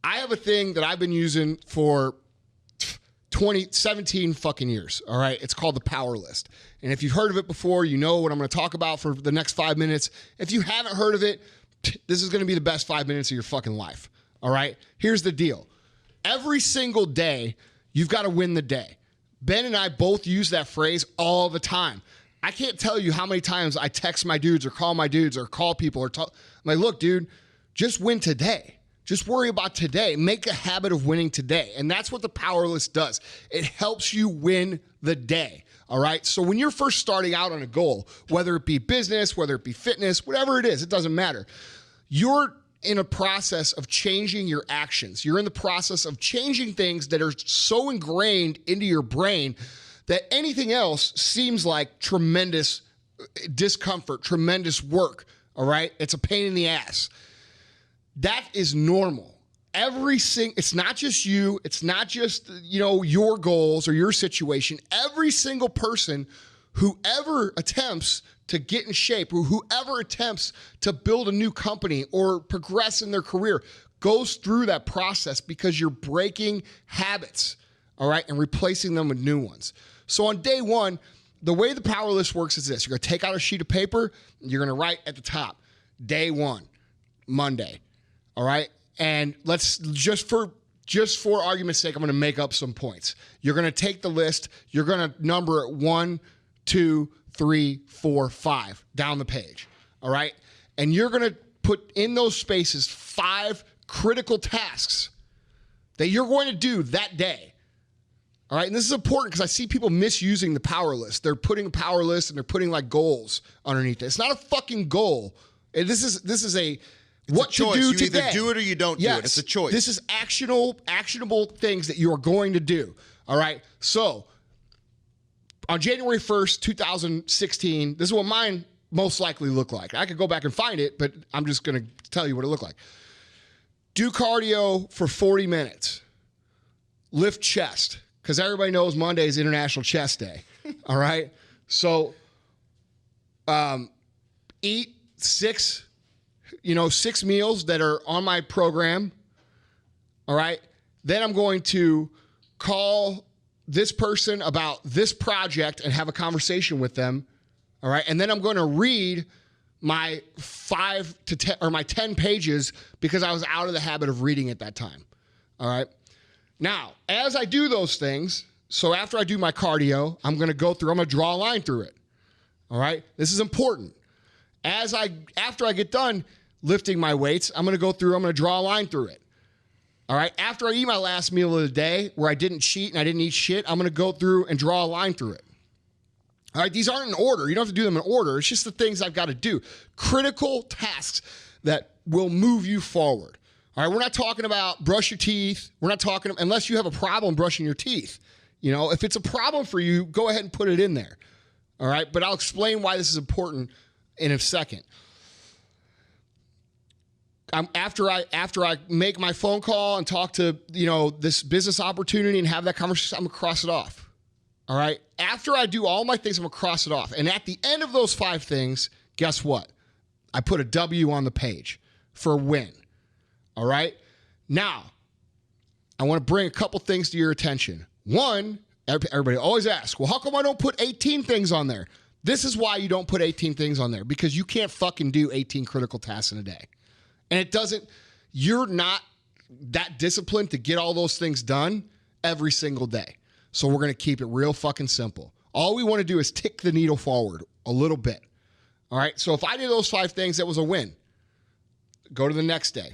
I have a thing that I've been using for 17 fucking years, all right? It's called the Power List. And if you've heard of it before, you know what I'm going to talk about for the next 5 minutes. If you haven't heard of it, this is going to be the best 5 minutes of your fucking life, all right? Here's the deal. Every single day, you've got to win the day. Ben and I both use that phrase all the time. I can't tell you how many times I text my dudes or call my dudes or call people or talk. I'm like, look, dude, just win today. Just worry about today. Make a habit of winning today. And that's what the Power List does. It helps you win the day. All right. So when you're first starting out on a goal, whether it be business, whether it be fitness, whatever it is, it doesn't matter. You're in a process of changing your actions. You're in the process of changing things that are so ingrained into your brain that anything else seems like tremendous discomfort, tremendous work. All right. It's a pain in the ass. That is normal. It's not just you. It's not just, your goals or your situation. Every single person who ever attempts to get in shape or whoever attempts to build a new company or progress in their career goes through that process because you're breaking habits, all right, and replacing them with new ones. So on day one, the way the Power List works is this. You're going to take out a sheet of paper. You're going to write at the top, day one, Monday. All right. And let's just for argument's sake, I'm going to make up some points. You're going to take the list. You're going to number it 1, 2, 3, 4, 5 down the page. All right. And you're going to put in those spaces 5 critical tasks that you're going to do that day. All right. And this is important because I see people misusing the Power List. They're putting a Power List and they're putting like goals underneath it. It's not a fucking goal. This is a what to do today. You either do it or you don't do it. It's a choice. This is actionable things that you are going to do. All right. So on January 1st, 2016, this is what mine most likely look like. I could go back and find it, but I'm just going to tell you what it looked like. Do cardio for 40 minutes. Lift chest, because everybody knows Monday is International Chest Day. All right. So eat 6 meals that are on my program. All right. Then I'm going to call this person about this project and have a conversation with them. All right. And then I'm going to read my 5 to 10 or my 10 pages because I was out of the habit of reading at that time. All right. Now, as I do those things, so after I do my cardio, I'm going to draw a line through it. All right. This is important. After I get done lifting my weights, I'm going to draw a line through it. All right. After I eat my last meal of the day where I didn't cheat and I didn't eat shit, I'm going to go through and draw a line through it. All right. These aren't in order. You don't have to do them in order. It's just the things I've got to do. Critical tasks that will move you forward. All right. We're not talking about brush your teeth. We're not talking unless you have a problem brushing your teeth. If it's a problem for you, go ahead and put it in there. All right. But I'll explain why this is important in a second. After I make my phone call and talk to, this business opportunity and have that conversation, I'm going to cross it off. All right. After I do all my things, I'm going to cross it off. And at the end of those 5 things, guess what? I put a W on the page for win. All right. Now, I want to bring a couple things to your attention. One, everybody always asks, well, how come I don't put 18 things on there? This is why you don't put 18 things on there, because you can't fucking do 18 critical tasks in a day. And you're not that disciplined to get all those things done every single day. So we're going to keep it real fucking simple. All we want to do is tick the needle forward a little bit. All right. So if I did those 5 things, that was a win. Go to the next day.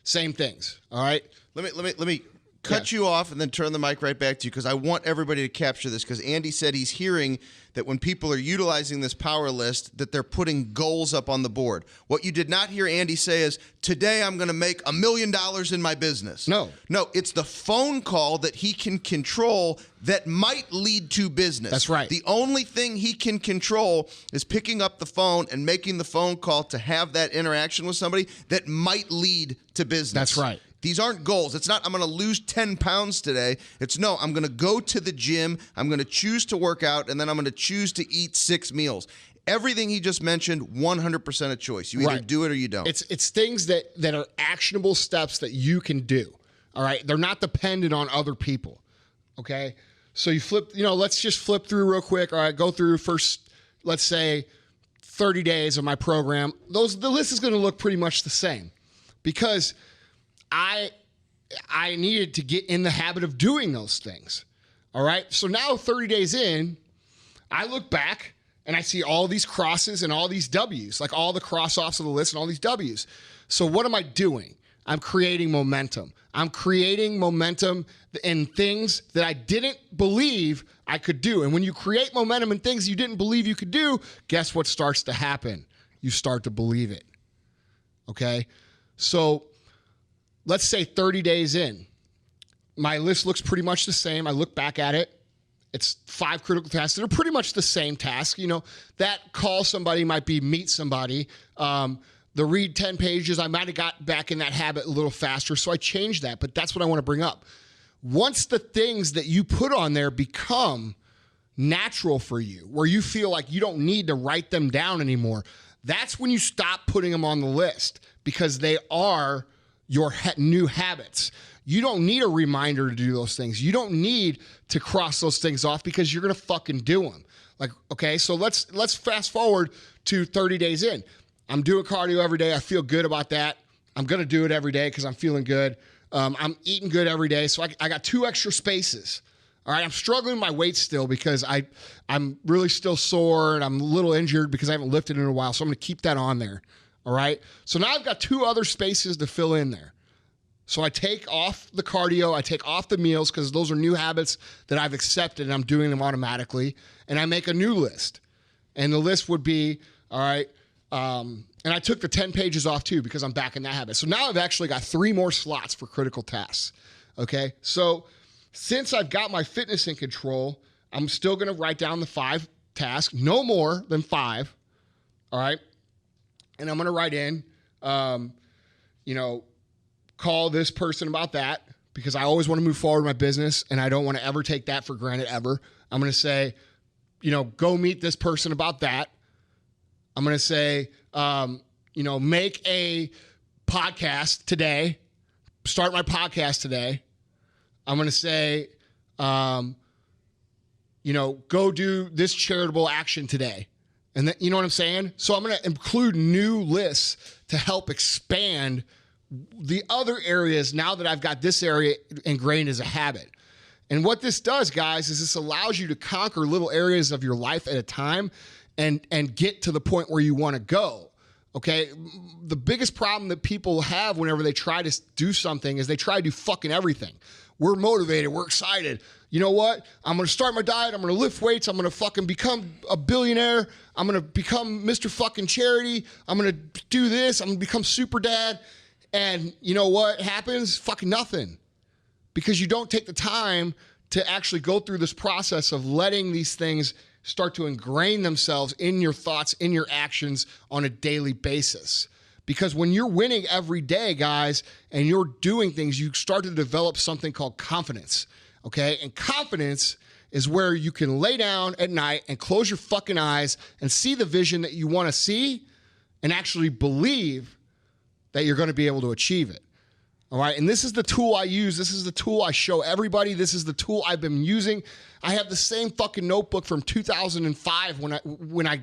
Same things. All right. Let me cut you off and then turn the mic right back to you because I want everybody to capture this because Andy said he's hearing that when people are utilizing this Power List that they're putting goals up on the board. What you did not hear Andy say is, today I'm going to make $1 million in my business. No, it's the phone call that he can control that might lead to business. That's right. The only thing he can control is picking up the phone and making the phone call to have that interaction with somebody that might lead to business. That's right. These aren't goals. It's not, I'm going to lose 10 pounds today. It's no, I'm going to go to the gym. I'm going to choose to work out, and then I'm going to choose to eat 6 meals. Everything he just mentioned, 100% a choice. You either do it or you don't. It's things that are actionable steps that you can do. All right? They're not dependent on other people. Okay? So you flip, let's just flip through real quick. All right, go through first, let's say 30 days of my program. The list is going to look pretty much the same because I needed to get in the habit of doing those things. All right? So now 30 days in, I look back and I see all these crosses and all these W's, like all the cross-offs of the list and all these W's. So what am I doing? I'm creating momentum. I'm creating momentum in things that I didn't believe I could do. And when you create momentum in things you didn't believe you could do, guess what starts to happen? You start to believe it. Okay? So let's say 30 days in. My list looks pretty much the same. I look back at it. It's 5 critical tasks that are pretty much the same task. That call somebody might be meet somebody. The read 10 pages, I might have got back in that habit a little faster, so I changed that. But that's what I want to bring up. Once the things that you put on there become natural for you, where you feel like you don't need to write them down anymore, that's when you stop putting them on the list because they are your new habits. You don't need a reminder to do those things. You don't need to cross those things off because you're going to fucking do them. Like, okay, so let's fast forward to 30 days in. I'm doing cardio every day. I feel good about that. I'm going to do it every day because I'm feeling good. I'm eating good every day. So I got 2 extra spaces. All right, I'm struggling with my weight still because I'm really still sore and I'm a little injured because I haven't lifted in a while. So I'm going to keep that on there. All right, so now I've got 2 other spaces to fill in there. So I take off the cardio, I take off the meals because those are new habits that I've accepted and I'm doing them automatically. And I make a new list. And the list would be, all right, and I took the 10 pages off too because I'm back in that habit. So now I've actually got 3 more slots for critical tasks. Okay, so since I've got my fitness in control, I'm still going to write down the 5 tasks, no more than 5. All right, and I'm going to write in, call this person about that because I always want to move forward in my business and I don't want to ever take that for granted ever. I'm going to say, go meet this person about that. I'm going to say, make a podcast today. Start my podcast today. I'm going to say, go do this charitable action today. And then, you know what I'm saying? So I'm going to include new lists to help expand the other areas now that I've got this area ingrained as a habit. And what this does, guys, is this allows you to conquer little areas of your life at a time and get to the point where you want to go. Okay? The biggest problem that people have whenever they try to do something is they try to do fucking everything. We're motivated. We're excited. You know what? I'm going to start my diet. I'm going to lift weights. I'm going to fucking become a billionaire. I'm going to become Mr. fucking Charity. I'm going to do this. I'm going to become super dad. And you know what happens? Fucking nothing. Because you don't take the time to actually go through this process of letting these things start to ingrain themselves in your thoughts, in your actions on a daily basis. Because when you're winning every day, guys, and you're doing things, you start to develop something called confidence. Okay? And confidence is where you can lay down at night and close your fucking eyes and see the vision that you want to see and actually believe that you're going to be able to achieve it. All right. And this is the tool I use. This is the tool I show everybody. This is the tool I've been using. I have the same fucking notebook from 2005 when I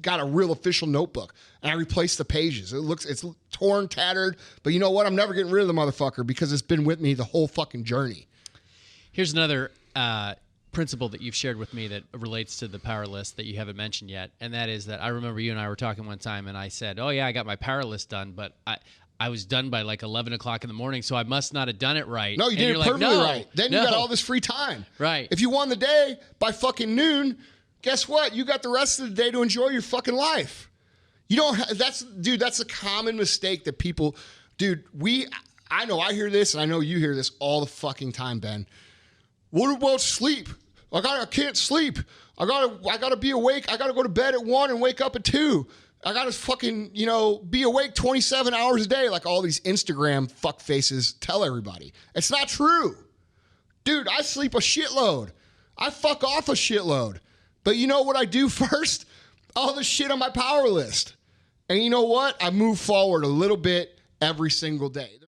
got a real official notebook and I replaced the pages. It's torn, tattered, but you know what? I'm never getting rid of the motherfucker because it's been with me the whole fucking journey. Here's another principle that you've shared with me that relates to the power list that you haven't mentioned yet. And that is that I remember you and I were talking one time and I said, oh yeah, I got my power list done, but I was done by like 11 o'clock in the morning, so I must not have done it right. No, you did it perfectly right. Then you got all this free time. Right. If you won the day by fucking noon, guess what? You got the rest of the day to enjoy your fucking life. You don't that's a common mistake that people, I know I hear this and I know you hear this all the fucking time, Ben. What about sleep? I can't sleep. I gotta be awake. I gotta go to bed at 1 and wake up at 2. I gotta fucking, be awake 27 hours a day like all these Instagram fuck faces tell everybody. It's not true. Dude, I sleep a shitload. I fuck off a shitload. But you know what I do first? all the shit on my power list. And you know what? I move forward a little bit every single day.